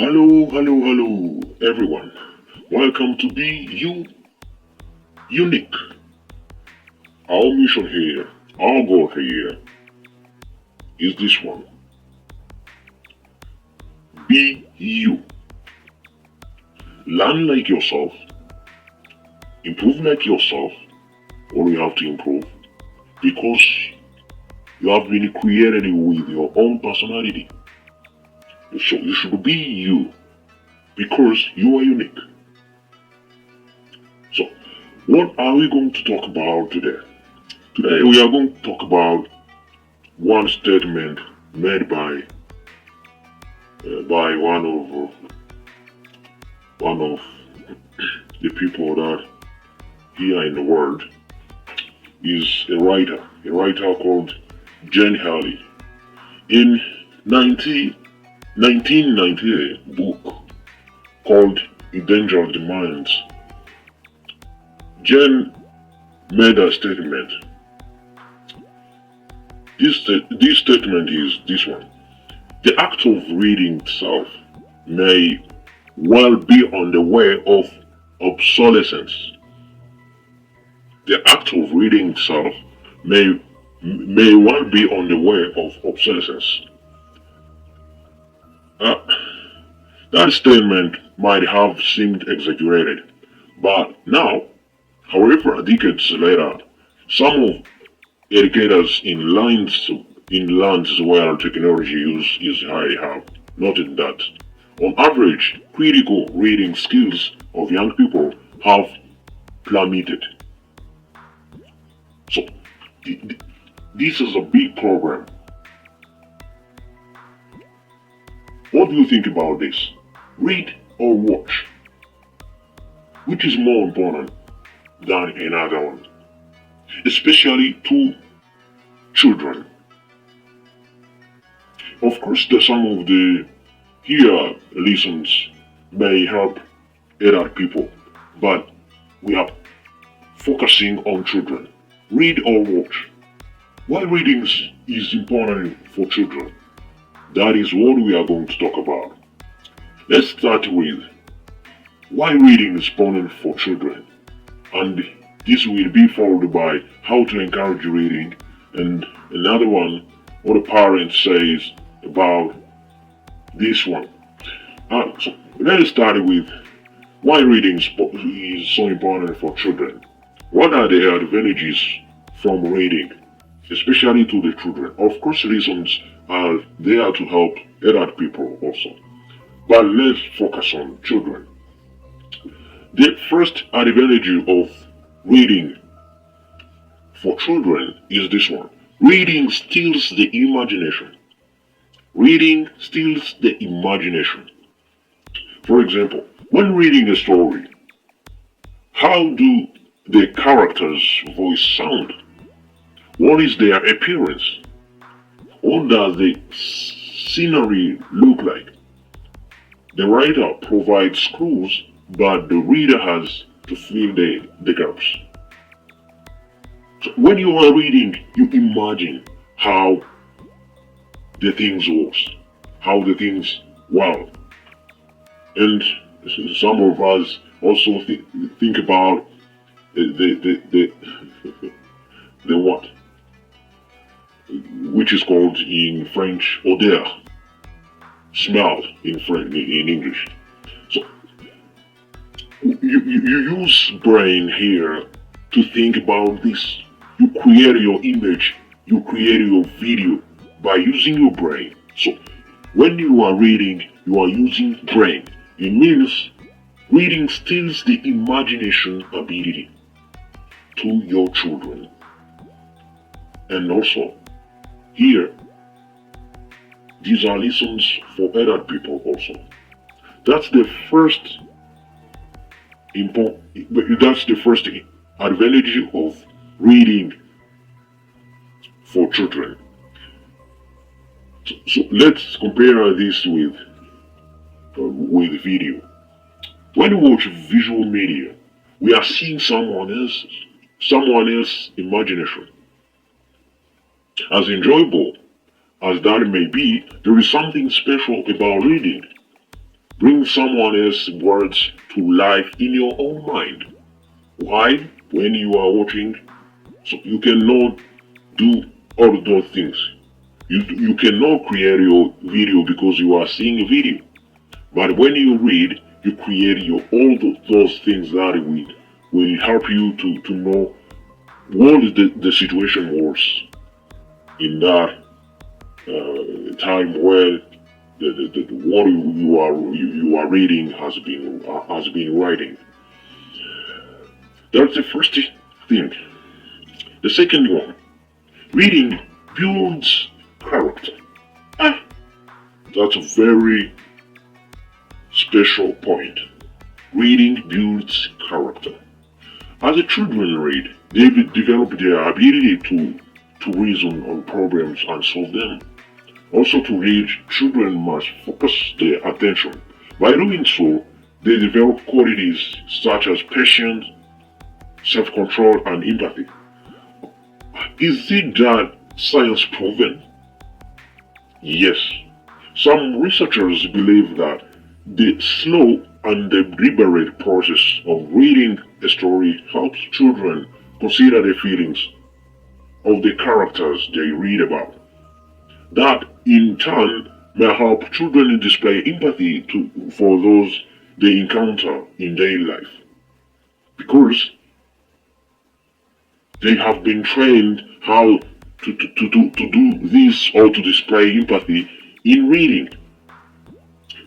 Hello, everyone. Welcome to Be You Unique. Our mission here, our goal here is this one. Be you. Learn like yourself, improve like yourself, or you have to improve because you have been created with your own personality. So you should be you because you are unique. So, what are we going to talk about today? Today we are going to talk about one statement made by one of the people that here in the world is a writer called Jen Halley. In 1998 book called Endangered Minds, Jen made a statement. This statement is this one. The act of reading itself may well be on the way of obsolescence. The act of reading itself may well be on the way of obsolescence. Uh, that statement might have seemed exaggerated, but now, however, decades later, some of educators in lands where technology use is high have noted that, on average, critical reading skills of young people have plummeted. So, this is a big problem. What do you think about this? Read or watch? Which is more important than another one? Especially to children. Of course, some of the here lessons may help adult people, but we are focusing on children. Read or watch? Why reading is important for children? That is what we are going to talk about. Let's start with why reading is important for children, and this will be followed by how to encourage reading, and another one, what a parent says about this one. So let's start with why reading is so important for children. What are the advantages from reading, especially to the children? Of course, reasons are there to help adult people also, but let's focus on children. The first advantage of reading for children is this one. Reading stills the imagination. Reading stills the imagination. For example, when reading a story, how do the characters' voice sound? What is their appearance? What does the scenery look like? The writer provides clues, but the reader has to fill the gaps. So when you are reading, you imagine how the things works, how the things wow. And some of us also think about the the what, which is called in French odeur, smell in French in English. So you use brain here to think about this. You create your image, you create your video by using your brain. So when you are reading, you are using brain. It means reading stills the imagination ability to your children. And also, here, these are lessons for adult people also. That's the first that's the first advantage of reading for children. So let's compare this with video. When we watch visual media, we are seeing someone else's imagination. As enjoyable as that may be, there is something special about reading. Bring someone else's words to life in your own mind. Why? When you are watching, so you cannot do all of those things. You cannot create your video because you are seeing a video. But when you read, you create your all those things that will help you to know what is the situation was in that time where what you are reading has been writing. That's the first thing. The second one, reading builds character. That's a very special point. Reading builds character. As the children read, they develop their ability to reason on problems and solve them. Also to read, children must focus their attention. By doing so, they develop qualities such as patience, self-control, and empathy. Is it that science proven? Yes. Some researchers believe that the slow and deliberate process of reading a story helps children consider the feelings of the characters they read about. That, in turn, may help children display empathy for those they encounter in daily life. Because they have been trained how to do this or to display empathy in reading.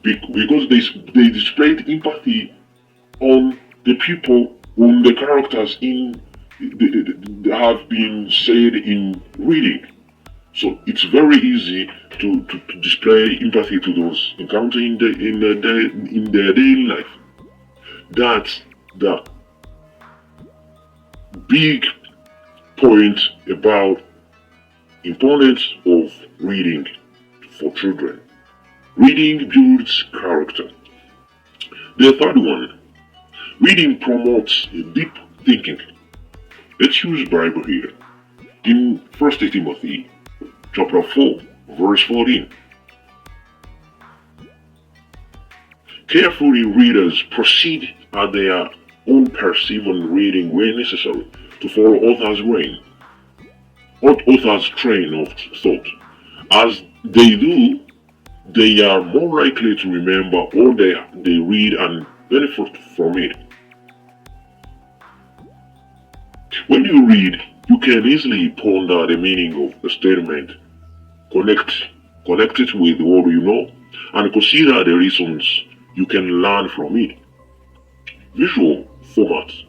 Because they displayed empathy on the people whom the characters have been said in reading. So it's very easy to display empathy to those encountering in their daily life. That's the big point about importance of reading for children. Reading builds character. The third one, reading promotes deep thinking. Let's use Bible here. In 1 Timothy chapter 4, verse 14. Carefully readers proceed at their own perceiving reading where necessary to follow author's train of thought. As they do, they are more likely to remember all they read and benefit from it. When you read, you can easily ponder the meaning of a statement, connect it with what you know, and consider the reasons you can learn from it. Visual formats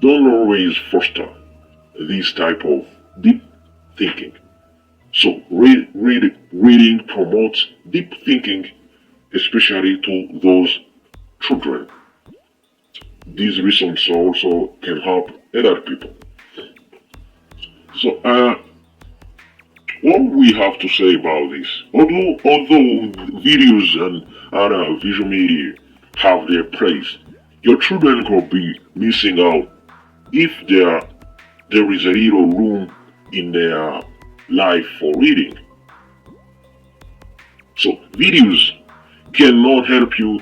don't always foster this type of deep thinking. So reading promotes deep thinking, especially to those children. These reasons also can help other people. So what we have to say about this, although videos and other visual media have their place, your children could be missing out if there is a little room in their life for reading. So videos cannot help you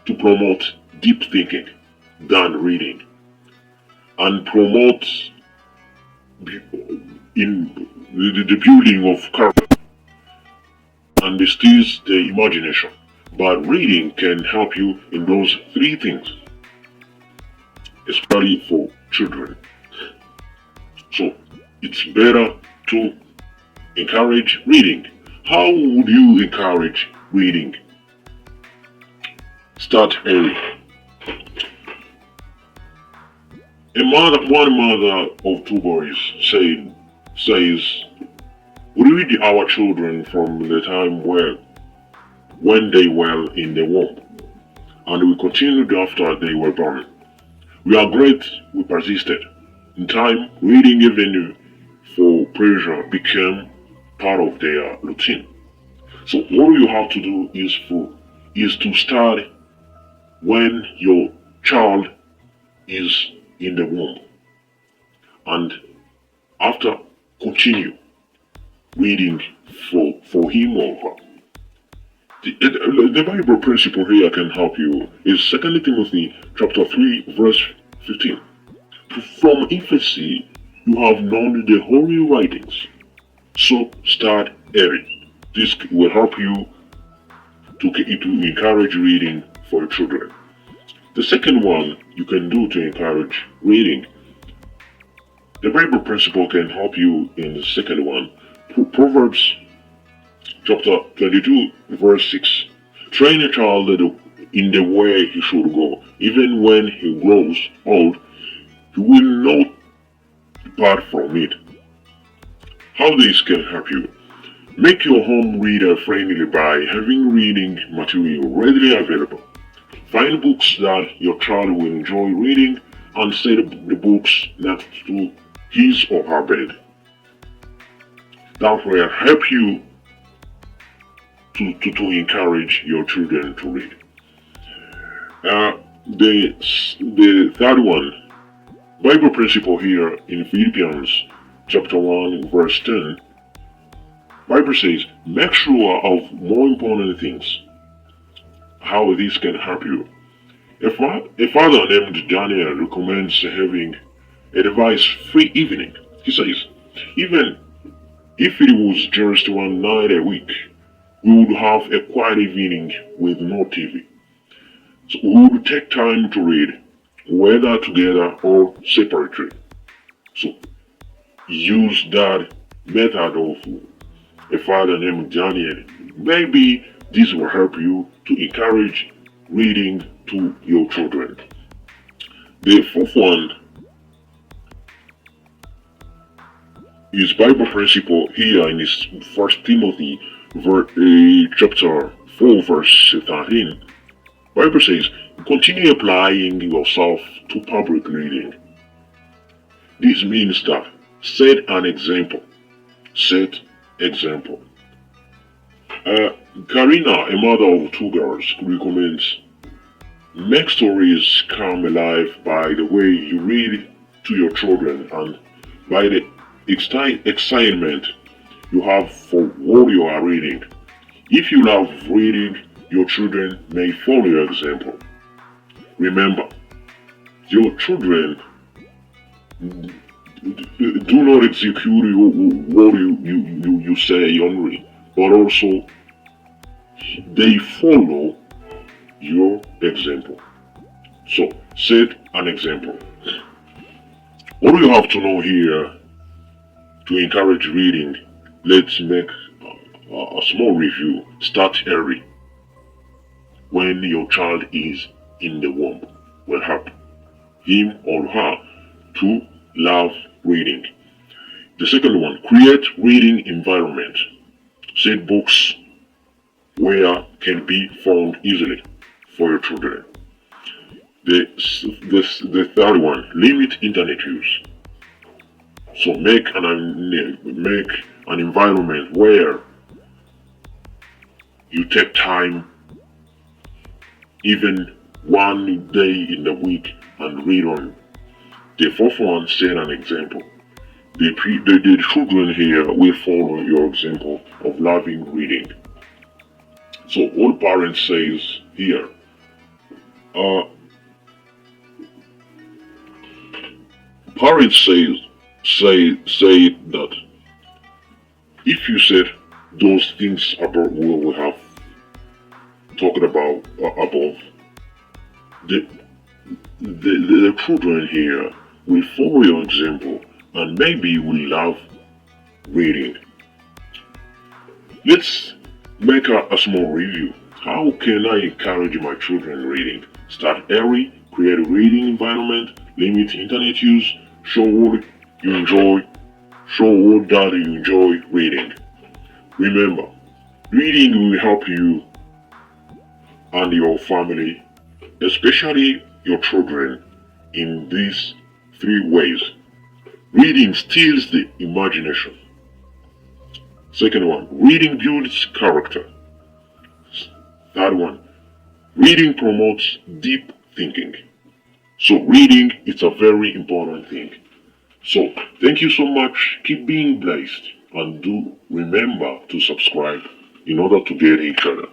to promote deep thinking than reading, and promote in the building of character and stirs the imagination. But reading can help you in those three things, especially for children. So it's better to encourage reading. How would you encourage reading? Start early. One mother of two boys says, we read our children from the time when they were in the womb, and we continued after they were born. We are great, we persisted. In time, reading even for pleasure became part of their routine. So what you have to do is to start when your child is in the womb, and after continue reading for him or her. The Bible principle here can help you is 2 Timothy chapter 3 verse 15. From infancy you have known the holy writings, so start early. This will help you to encourage reading for your children. The second one you can do to encourage reading, the Bible principle can help you in the second one. Proverbs chapter 22 verse 6. Train a child in the way he should go. Even when he grows old, he will not depart from it. How this can help you? Make your home reader friendly by having reading material readily available. Find books that your child will enjoy reading and set the books next to his or her bed. That will help you to encourage your children to read. The third one, Bible principle here in Philippians chapter 1 verse 10, Bible says, make sure of more important things. How this can help you. A father named Daniel recommends having a device-free evening. He says, even if it was just one night a week, we would have a quiet evening with no TV. So we would take time to read, whether together or separately. So use that method of a father named Daniel. Maybe this will help you to encourage reading to your children. The fourth one is Bible principle here in this 1 Timothy chapter 4 verse 13. Bible says, continue applying yourself to public reading. This means that set an example. Set example. Karina, a mother of two girls, recommends make stories come alive by the way you read to your children and by the excitement you have for what you are reading. If you love reading, your children may follow your example. Remember, your children do not execute what you say only, but also they follow your example. So set an example. What do you have to know here to encourage reading? Let's make a small review. Start early. When your child is in the womb, will help him or her to love reading. The second one, create reading environment. Set books where can be found easily for your children. The third one, limit internet use. So make an environment where you take time, even one day in the week, and read on. The fourth one, set an example. The children here will follow your example of loving reading. So what parents says here, parents say that if you said those things about what we have talked about above, the children here will follow your example and maybe will love reading. Let's make a small review. How can I encourage my children reading? Start early, create a reading environment, limit internet use, show what that you enjoy reading. Remember, reading will help you and your family, especially your children, in these three ways. Reading steals the imagination. Second one, reading builds character. Third one, reading promotes deep thinking. So reading is a very important thing. So thank you so much. Keep being blessed and do remember to subscribe in order to get each other.